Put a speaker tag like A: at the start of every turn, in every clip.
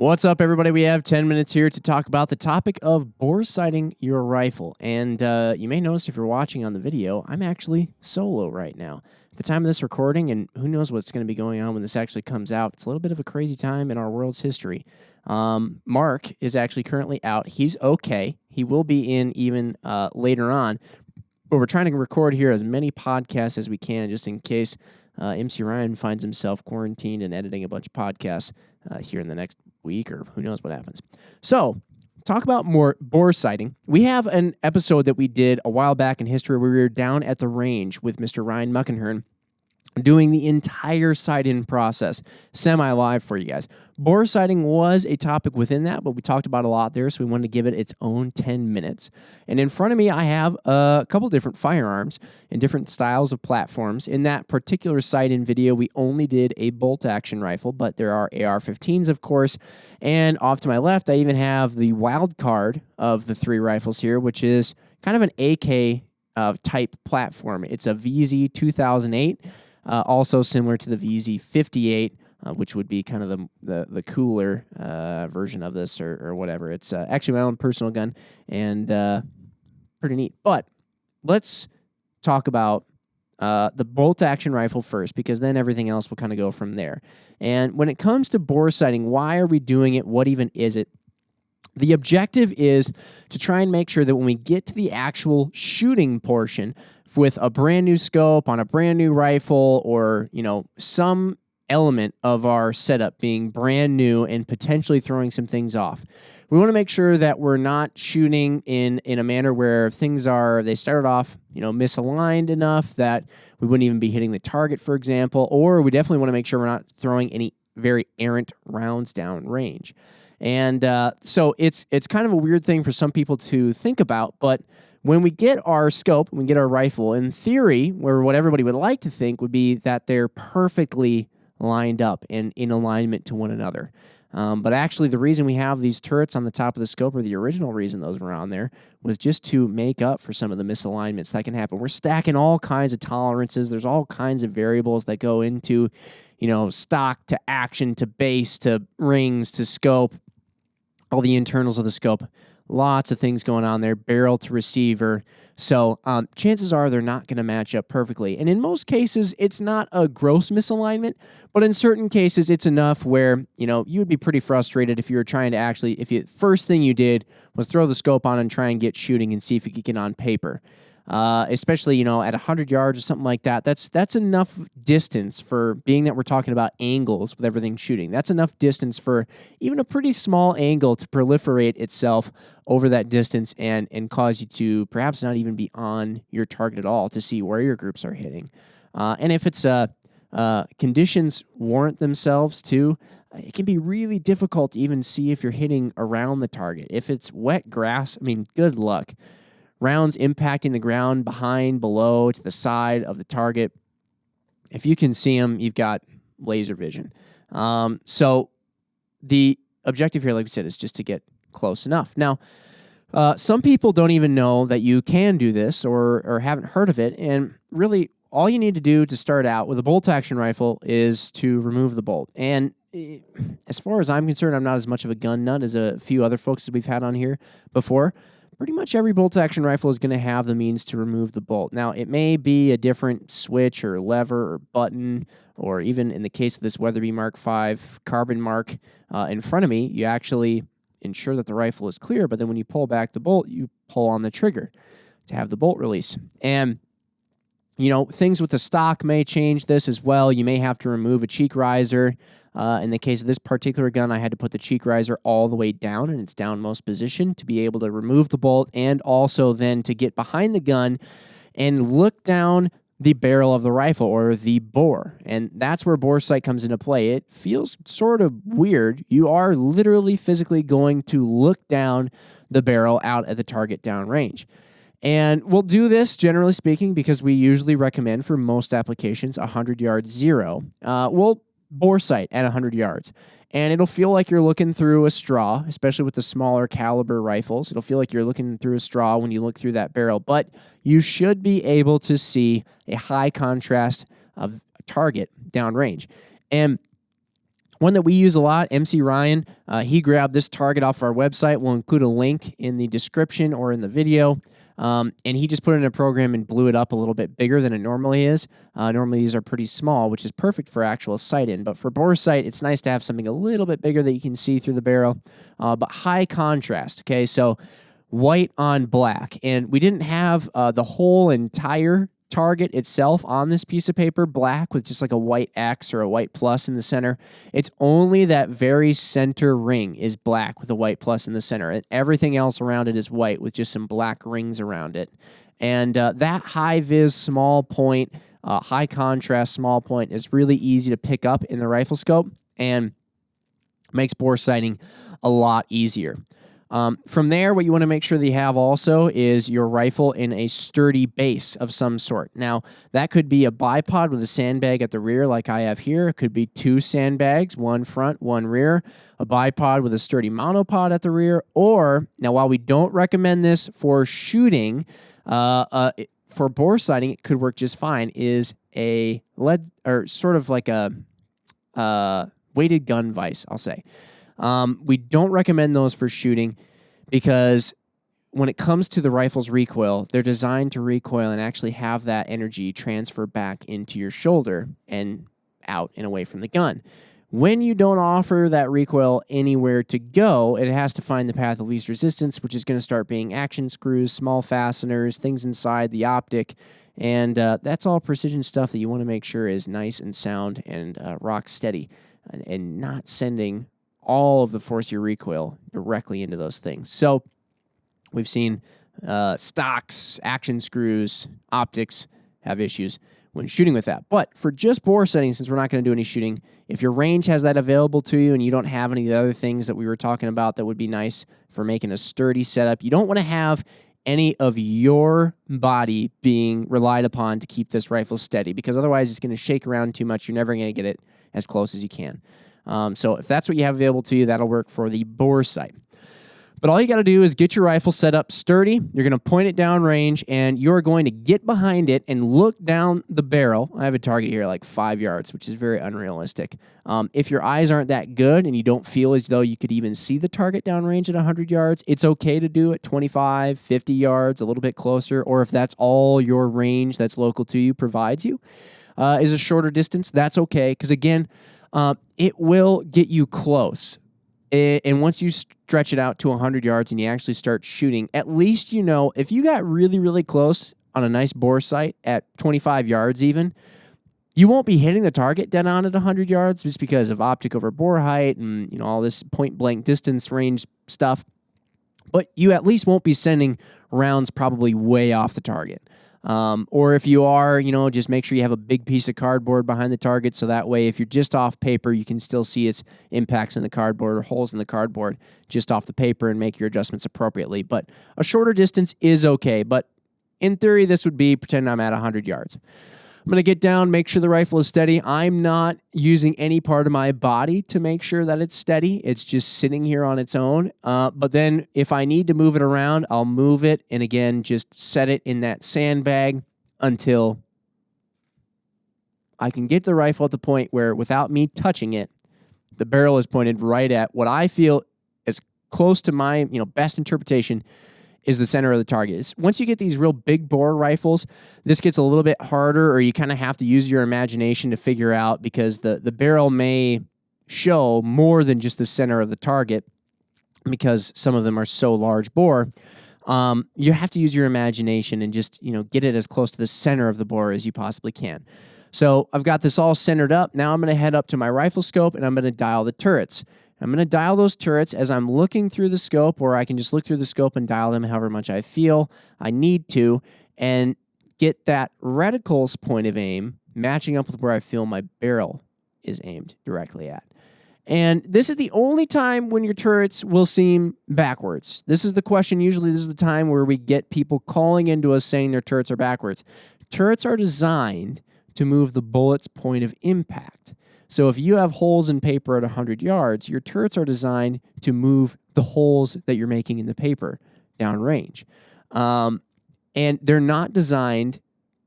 A: What's up, everybody? We have 10 minutes here to talk about the topic of bore sighting your rifle. And you may notice if you're watching on the video, I'm actually solo right now. At the time of this recording, and who knows what's going to be going on when this actually comes out, it's a little bit of a crazy time in our world's history. Mark is actually currently out. He's okay. He will be in even later on. But we're trying to record here as many podcasts as we can just in case MC Ryan finds himself quarantined and editing a bunch of podcasts here in the next week, or who knows what happens. So, talk about more bore sighting. We have an episode that we did a while back in history where we were down at the range with Mr. Ryan Muckenhern doing the entire sight-in process, semi-live for you guys. Bore sighting was a topic within that, but we talked about a lot there, so we wanted to give it its own 10 minutes. And in front of me, I have a couple different firearms and different styles of platforms. In that particular sight-in video, we only did a bolt-action rifle, but there are AR-15s, of course. And off to my left, I even have the wild card of the three rifles here, which is kind of an AK type platform. It's a VZ 2008. Also similar to the VZ58, which would be kind of the cooler version of this or whatever. It's actually my own personal gun and pretty neat. But let's talk about the bolt-action rifle first, because then everything else will kind of go from there. And when it comes to bore sighting, why are we doing it? What even is it? The objective is to try and make sure that when we get to the actual shooting portion with a brand new scope on a brand new rifle, or, you know, some element of our setup being brand new and potentially throwing some things off, we want to make sure that we're not shooting in a manner where they started off, misaligned enough that we wouldn't even be hitting the target, for example, or we definitely want to make sure we're not throwing any very errant rounds down range. And so it's kind of a weird thing for some people to think about, but when we get our scope, when we get our rifle, in theory, where what everybody would like to think would be that they're perfectly lined up and in alignment to one another. But actually, the reason we have these turrets on the top of the scope, or the original reason those were on there, was just to make up for some of the misalignments that can happen. We're stacking all kinds of tolerances. There's all kinds of variables that go into, stock to action to base to rings to scope, all the internals of the scope. Lots of things going on there, barrel to receiver. So chances are they're not going to match up perfectly. And in most cases, it's not a gross misalignment, but in certain cases, it's enough where, you would be pretty frustrated if you were trying to first thing you did was throw the scope on and try and get shooting and see if you could get on paper. Especially, at 100 yards or something like that. That's enough distance for, being that we're talking about angles with everything shooting. That's enough distance for even a pretty small angle to proliferate itself over that distance and cause you to perhaps not even be on your target at all to see where your groups are hitting. And if it's conditions warrant themselves too, it can be really difficult to even see if you're hitting around the target. If it's wet grass, good luck. Rounds impacting the ground behind, below, to the side of the target. If you can see them, you've got laser vision. So the objective here, like we said, is just to get close enough. Now, some people don't even know that you can do this or haven't heard of it. And really, all you need to do to start out with a bolt-action rifle is to remove the bolt. And as far as I'm concerned, I'm not as much of a gun nut as a few other folks that we've had on here before. Pretty much every bolt-action rifle is going to have the means to remove the bolt. Now, it may be a different switch or lever or button, or even in the case of this Weatherby Mark V carbon mark in front of me, you actually ensure that the rifle is clear, but then when you pull back the bolt, you pull on the trigger to have the bolt release. And things with the stock may change this as well. You may have to remove a cheek riser. In the case of this particular gun, I had to put the cheek riser all the way down in its downmost position to be able to remove the bolt, and also then to get behind the gun and look down the barrel of the rifle, or the bore. And that's where bore sight comes into play. It feels sort of weird. You are literally physically going to look down the barrel out at the target downrange. And we'll do this, generally speaking, because we usually recommend for most applications 100 yards zero. We'll bore sight at 100 yards. And it'll feel like you're looking through a straw, especially with the smaller caliber rifles. It'll feel like you're looking through a straw when you look through that barrel. But you should be able to see a high contrast of target downrange. And One that we use a lot, MC Ryan, he grabbed this target off our website. We'll include a link in the description or in the video. And he just put it in a program and blew it up a little bit bigger than it normally is. Normally these are pretty small, which is perfect for actual sight in. But for bore sight, it's nice to have something a little bit bigger that you can see through the barrel. But high contrast, okay? So white on black. And we didn't have the whole entire target itself on this piece of paper black with just like a white X or a white plus in the center. It's only that very center ring is black with a white plus in the center. And everything else around it is white with just some black rings around it. And that high vis small point, high contrast small point is really easy to pick up in the Riflescope and makes bore sighting a lot easier. From there, what you want to make sure that you have also is your rifle in a sturdy base of some sort. Now, that could be a bipod with a sandbag at the rear like I have here. It could be 2 sandbags, one front, one rear, a bipod with a sturdy monopod at the rear, or, now while we don't recommend this for shooting, for bore sighting, it could work just fine, is a lead, or sort of like a weighted gun vise, I'll say. We don't recommend those for shooting because when it comes to the rifle's recoil, they're designed to recoil and actually have that energy transfer back into your shoulder and out and away from the gun. When you don't offer that recoil anywhere to go, it has to find the path of least resistance, which is going to start being action screws, small fasteners, things inside the optic, and that's all precision stuff that you want to make sure is nice and sound and rock steady and not sending all of the force of your recoil directly into those things. So we've seen stocks, action screws, optics have issues when shooting with that. But for just bore setting, since we're not going to do any shooting, if your range has that available to you and you don't have any of the other things that we were talking about that would be nice for making a sturdy setup, you don't want to have any of your body being relied upon to keep this rifle steady, because otherwise it's going to shake around too much. You're never going to get it as close as you can. So if that's what you have available to you, that'll work for the bore sight. But all you got to do is get your rifle set up sturdy. You're going to point it down range, and you're going to get behind it and look down the barrel. I have a target here like 5 yards, which is very unrealistic. If your eyes aren't that good and you don't feel as though you could even see the target down range at 100 yards, it's okay to do it 25, 50 yards, a little bit closer, or if that's all your range that's local to you provides you, is a shorter distance, that's okay, because again, it will get you close. And once you stretch it out to 100 yards and you actually start shooting, at least you know if you got really, really close on a nice bore sight at 25 yards even, you won't be hitting the target dead on at 100 yards just because of optic over bore height and all this point-blank distance range stuff. But you at least won't be sending rounds probably way off the target. Or if you are, just make sure you have a big piece of cardboard behind the target, so that way if you're just off paper, you can still see its impacts in the cardboard or holes in the cardboard just off the paper and make your adjustments appropriately. But a shorter distance is okay, but in theory, this would be pretend I'm at 100 yards. I'm going to get down, make sure the rifle is steady. I'm not using any part of my body to make sure that it's steady. It's just sitting here on its own. But then if I need to move it around, I'll move it. And again, just set it in that sandbag until I can get the rifle at the point where without me touching it, the barrel is pointed right at what I feel is close to my best interpretation is the center of the target. Once you get these real big bore rifles, this gets a little bit harder, or you kind of have to use your imagination to figure out, because the barrel may show more than just the center of the target because some of them are so large bore. You have to use your imagination and just get it as close to the center of the bore as you possibly can. So I've got this all centered up. Now I'm going to head up to my Riflescope and I'm going to dial the turrets. I'm going to dial those turrets as I'm looking through the scope, or I can just look through the scope and dial them however much I feel I need to, and get that reticle's point of aim matching up with where I feel my barrel is aimed directly at. And this is the only time when your turrets will seem backwards. This is the question. Usually this is the time where we get people calling into us saying their turrets are backwards. Turrets are designed to move the bullet's point of impact. So if you have holes in paper at 100 yards, your turrets are designed to move the holes that you're making in the paper downrange. And they're not designed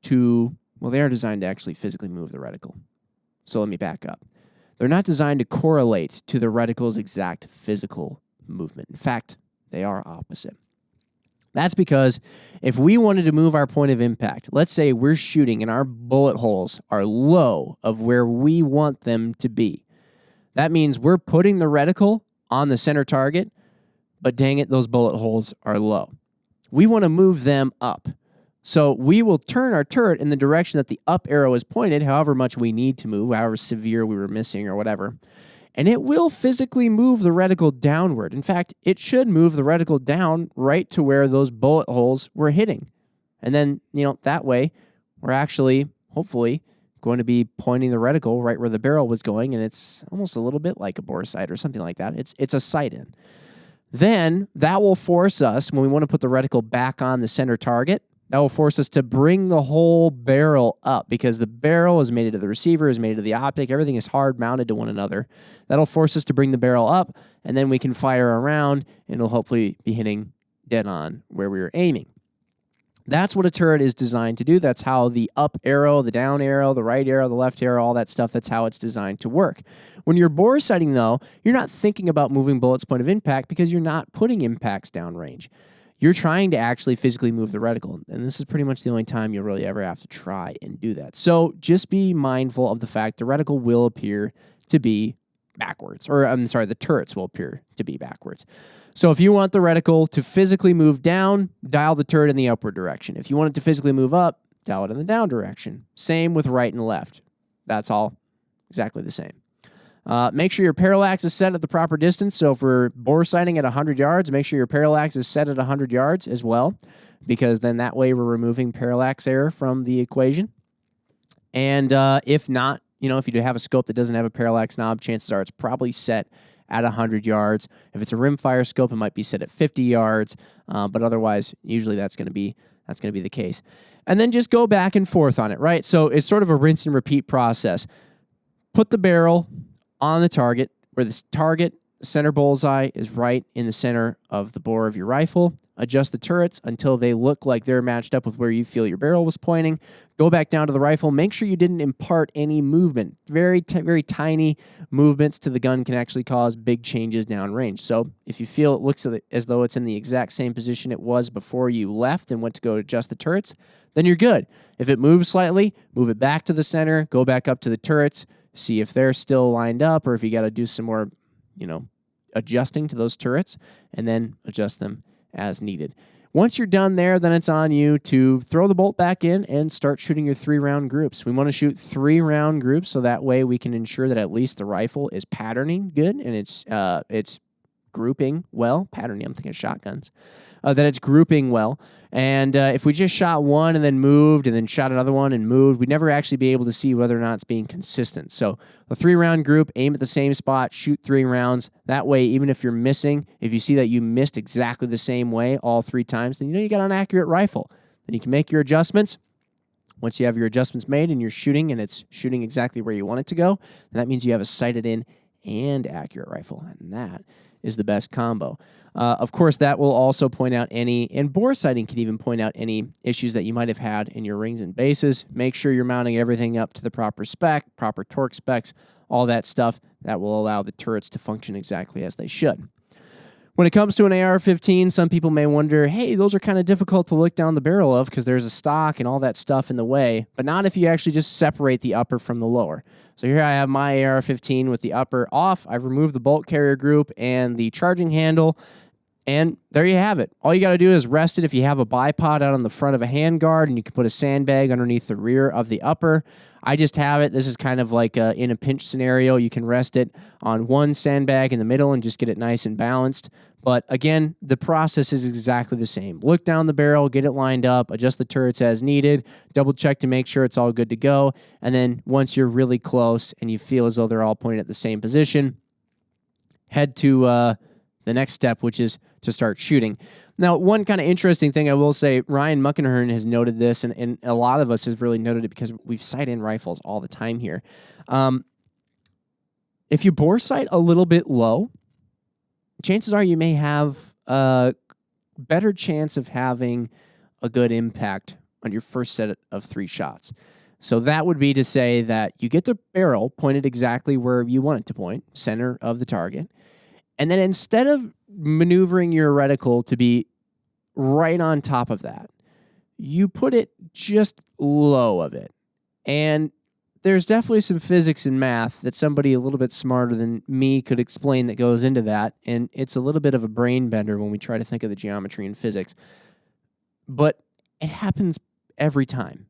A: to, well, they are designed to actually physically move the reticle. So let me back up. They're not designed to correlate to the reticle's exact physical movement. In fact, they are opposite. That's because if we wanted to move our point of impact, let's say we're shooting and our bullet holes are low of where we want them to be. That means we're putting the reticle on the center target, but dang it, those bullet holes are low. We want to move them up. So we will turn our turret in the direction that the up arrow is pointed, however much we need to move, however severe we were missing or whatever. And it will physically move the reticle downward. In fact, it should move the reticle down right to where those bullet holes were hitting. And then, that way, we're actually, hopefully, going to be pointing the reticle right where the barrel was going, and it's almost a little bit like a bore sight or something like that. It's a sight-in. Then, that will force us, when we want to put the reticle back on the center target, that will force us to bring the whole barrel up because the barrel is made to the receiver, is made to the optic. Everything is hard mounted to one another. That'll force us to bring the barrel up, and then we can fire around, and it'll hopefully be hitting dead on where we were aiming. That's what a turret is designed to do. That's how the up arrow, the down arrow, the right arrow, the left arrow, all that stuff, that's how it's designed to work. When you're bore sighting, though, you're not thinking about moving bullets' point of impact because you're not putting impacts downrange. You're trying to actually physically move the reticle, and this is pretty much the only time you'll really ever have to try and do that. So just be mindful of the fact the reticle will appear to be backwards, or the turrets will appear to be backwards. So if you want the reticle to physically move down, dial the turret in the upward direction. If you want it to physically move up, dial it in the down direction. Same with right and left. That's all exactly the same. Make sure your parallax is set at the proper distance. So if we're bore sighting at 100 yards, make sure your parallax is set at 100 yards as well, because then that way we're removing parallax error from the equation. And if not, if you do have a scope that doesn't have a parallax knob, chances are it's probably set at 100 yards. If it's a rimfire scope, it might be set at 50 yards, but otherwise, usually that's going to be the case. And then just go back and forth on it, right? So it's sort of a rinse and repeat process. Put the barrel on the target where the target center bullseye is right in the center of the bore of your rifle. Adjust the turrets until they look like they're matched up with where you feel your barrel was pointing. Go back down to the rifle. Make sure you didn't impart any movement. Very tiny movements to the gun can actually cause big changes downrange. So if you feel it looks as though it's in the exact same position it was before you left and went to go adjust the turrets, then you're good. If it moves slightly, move it back to the center, go back up to the turrets, see if they're still lined up or if you got to do some more, adjusting to those turrets, and then adjust them as needed. Once you're done there, then it's on you to throw the bolt back in and start shooting your 3-round groups. We want to shoot 3-round groups so that way we can ensure that at least the rifle is patterning good and it's grouping well. Patterning, I'm thinking of shotguns. That it's grouping well. And if we just shot one and then moved and then shot another one and moved, we'd never actually be able to see whether or not it's being consistent. So a 3-round group, aim at the same spot, shoot 3 rounds. That way, even if you're missing, if you see that you missed exactly the same way all 3 times, then you got an accurate rifle. Then you can make your adjustments. Once you have your adjustments made and you're shooting and it's shooting exactly where you want it to go, then that means you have a sighted in and accurate rifle. And that is the best combo. Of course, that will also point out and bore sighting can even point out any issues that you might have had in your rings and bases. Make sure you're mounting everything up to the proper spec, proper torque specs, all that stuff. That will allow the turrets to function exactly as they should. When it comes to an AR-15, some people may wonder, hey, those are kind of difficult to look down the barrel of because there's a stock and all that stuff in the way, but not if you actually just separate the upper from the lower. So here I have my AR-15 with the upper off. I've removed the bolt carrier group and the charging handle, and there you have it. All you got to do is rest it if you have a bipod out on the front of a handguard, and you can put a sandbag underneath the rear of the upper. I just have it. This is kind of like in a pinch scenario. You can rest it on one sandbag in the middle and just get it nice and balanced. But again, the process is exactly the same. Look down the barrel, get it lined up, adjust the turrets as needed, double check to make sure it's all good to go. And then once you're really close and you feel as though they're all pointed at the same position, head to the next step, which is to start shooting. Now, one kind of interesting thing I will say, Ryan Muckenhern has noted this, and a lot of us have really noted it because we've sight-in rifles all the time here. If you bore sight a little bit low, chances are you may have a better chance of having a good impact on your first set of 3 shots. So that would be to say that you get the barrel pointed exactly where you want it to point, center of the target. And then instead of maneuvering your reticle to be right on top of that, you put it just low of it. And there's definitely some physics and math that somebody a little bit smarter than me could explain that goes into that. And it's a little bit of a brain bender when we try to think of the geometry and physics. But it happens every time.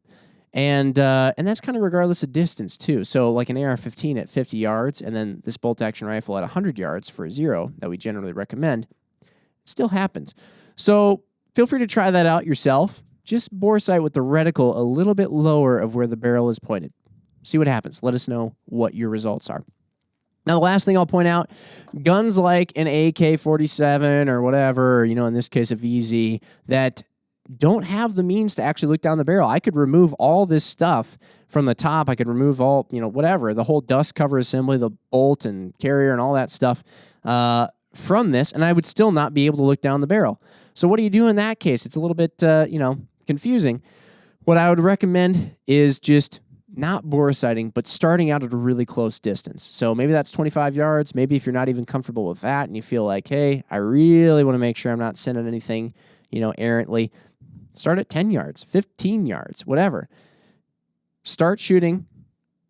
A: And that's kind of regardless of distance, too. So like an AR-15 at 50 yards and then this bolt-action rifle at 100 yards for a 0 that we generally recommend, it still happens. So feel free to try that out yourself. Just bore sight with the reticle a little bit lower of where the barrel is pointed. See what happens. Let us know what your results are. Now, the last thing I'll point out, guns like an AK-47 or whatever, in this case a VZ, that don't have the means to actually look down the barrel. I could remove all this stuff from the top. I could remove all, whatever, the whole dust cover assembly, the bolt and carrier and all that stuff from this, and I would still not be able to look down the barrel. So what do you do in that case? It's a little bit, confusing. What I would recommend is just not bore sighting, but starting out at a really close distance. So maybe that's 25 yards. Maybe if you're not even comfortable with that and you feel like, hey, I really want to make sure I'm not sending anything, errantly, start at 10 yards, 15 yards, whatever. Start shooting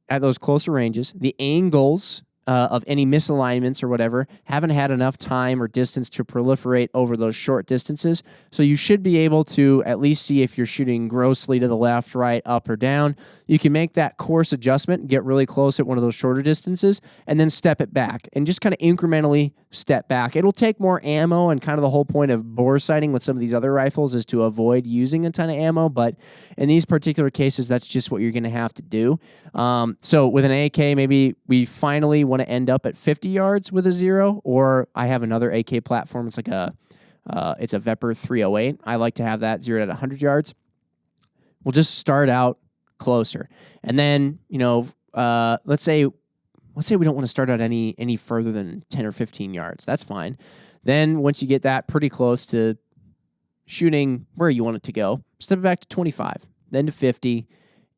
A: at those closer ranges. The angles of any misalignments or whatever haven't had enough time or distance to proliferate over those short distances. So you should be able to at least see if you're shooting grossly to the left, right, up, or down. You can make that course adjustment, get really close at one of those shorter distances, and then step it back and just kind of incrementally step back. It'll take more ammo, and kind of the whole point of bore sighting with some of these other rifles is to avoid using a ton of ammo, but in these particular cases, that's just what you're going to have to do. So with an AK, maybe we finally want to end up at 50 yards with a 0, or I have another AK platform. It's like it's a Vepr 308. I like to have that 0 at 100 yards. We'll just start out closer, and then let's say we don't want to start out any further than 10 or 15 yards. That's fine. Then once you get that pretty close to shooting where you want it to go, step it back to 25, then to 50,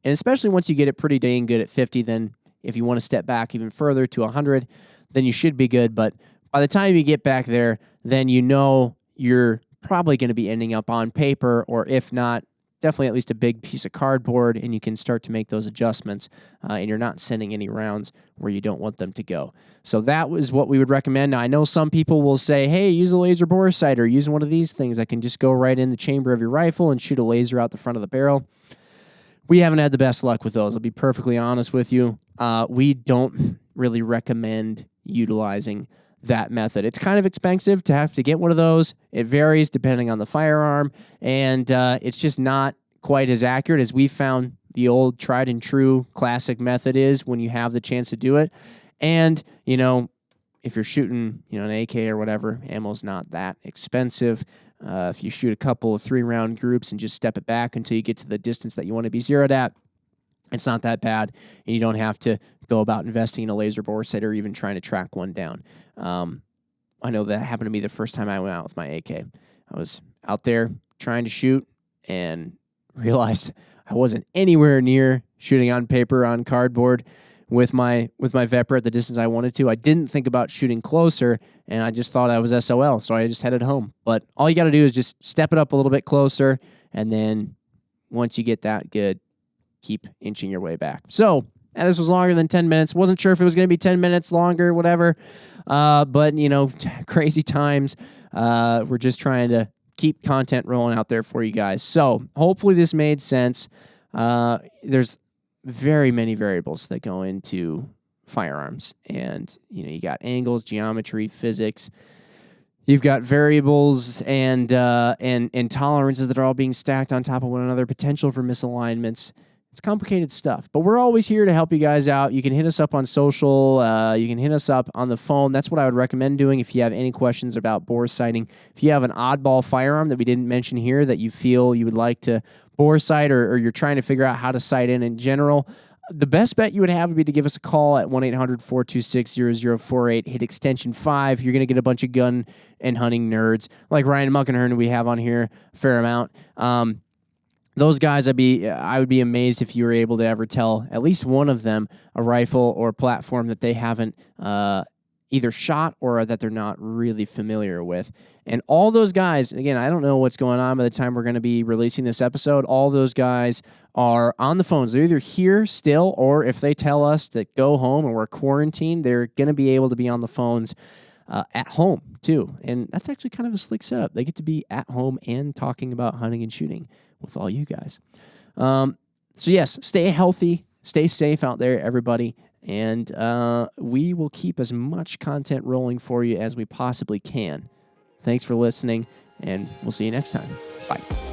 A: and especially once you get it pretty dang good at 50, then if you want to step back even further to 100, then you should be good. But by the time you get back there, then you're probably going to be ending up on paper, or if not, definitely at least a big piece of cardboard, and you can start to make those adjustments, and you're not sending any rounds where you don't want them to go. So that was what we would recommend. Now, I know some people will say, hey, use a laser bore sight or use one of these things that can just go right in the chamber of your rifle and shoot a laser out the front of the barrel. We haven't had the best luck with those. I'll be perfectly honest with you. We don't really recommend utilizing that method. It's kind of expensive to have to get one of those. It varies depending on the firearm, and it's just not quite as accurate as we found the old tried and true classic method is when you have the chance to do it. And, if you're shooting, an AK or whatever, ammo's not that expensive. If you shoot a couple of 3-round groups and just step it back until you get to the distance that you want to be zeroed at, it's not that bad, and you don't have to go about investing in a laser bore sight or even trying to track one down. I know that happened to me the first time I went out with my AK. I was out there trying to shoot and realized I wasn't anywhere near shooting on paper, on cardboard, with my Vepr at the distance I wanted to. I didn't think about shooting closer, and I just thought I was SOL, so I just headed home. But all you got to do is just step it up a little bit closer, and then once you get that good, keep inching your way back. So, and this was longer than 10 minutes. Wasn't sure if it was going to be 10 minutes longer, whatever. But, crazy times. We're just trying to keep content rolling out there for you guys. So hopefully this made sense. There's very many variables that go into firearms. And, you got angles, geometry, physics. You've got variables and tolerances that are all being stacked on top of one another, potential for misalignments. It's complicated stuff, but we're always here to help you guys out. You can hit us up on social. You can hit us up on the phone. That's what I would recommend doing if you have any questions about bore sighting. If you have an oddball firearm that we didn't mention here that you feel you would like to bore sight, or you're trying to figure out how to sight in general, the best bet you would have would be to give us a call at 1-800-426-0048. Hit extension 5. You're going to get a bunch of gun and hunting nerds like Ryan Muckenhern, who we have on here a fair amount. those guys, I would be amazed if you were able to ever tell at least one of them a rifle or platform that they haven't either shot or that they're not really familiar with. And all those guys, again, I don't know what's going on by the time we're going to be releasing this episode. All those guys are on the phones. They're either here still, or if they tell us to go home and we're quarantined, they're going to be able to be on the phones at home too. And that's actually kind of a slick setup. They get to be at home and talking about hunting and shooting with all you guys. So yes, stay healthy, stay safe out there, everybody. And we will keep as much content rolling for you as we possibly can. Thanks for listening, and we'll see you next time. Bye.